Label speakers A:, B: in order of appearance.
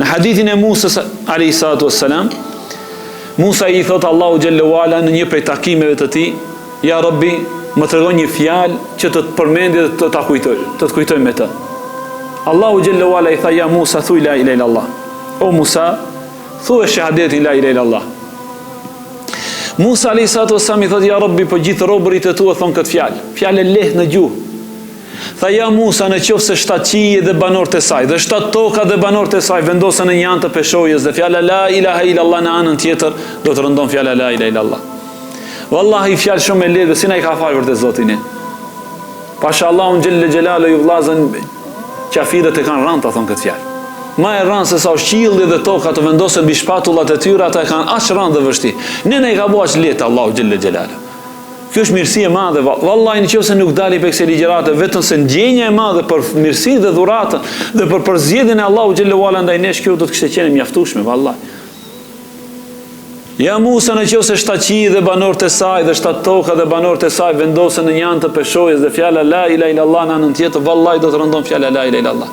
A: hadithin e Musës alayhi salatu wassalam, Musa i thot Allahu xhallahu ala në një prej takimeve të tij, ja Rabbi, më tregon një fjalë që të përmendë dhe të ta kujtoj, të kujtoj me të. Allahu xhallahu ala i tha ja Musa thuaj la ilaha illallah. O Musa, thuaj shahadetin la ilaha illallah. Musa alayhi salatu wassalam i thot ja Rabbi, po gjithë robërit e tu e thon këtë fjalë. Fjalë lehtë në gjuhë. Tha ja Musa, në qoftë se 7 qiell dhe banorët e saj, dhe 7 toka dhe banorët e saj vendosen në një anë të peshojës dhe fjala la ilaha illallah në anën tjetër, do të rëndon fjala la ilaha illallah. Wallahi fjalë shumë e lehtë, si na i ka falur te Zoti ne. Pashallahu xhelle xhelalu ju vllazën qafirët e kanë rënë ta thon këtë fjalë. Ma e rënë se sa qielli dhe toka të vendosen mbi shpatullat e tyre, ata e kanë aq rënë dhe vështirë. Ne i ka bëu aq lehtë Allahu xhelle xhelalu. Kjo është mirësi e madhe, vallahi nëse nuk dali për kësaj ligjërate, vetëm se ndjenja e madhe për mirësinë dhe dhuratën dhe për përzgjedhjen e Allahu xhallahu ala ndaj nesh, kjo do të kishte qenë mjaftueshme, vallahi. Ja Musa, nëse 7 qiell dhe banorët e saj dhe 7 toka dhe banorët e saj vendosen në një anë të peshojës dhe fjala la ilaha illallah në anën tjetër, vallahi do të rëndon fjala la ilaha illallah.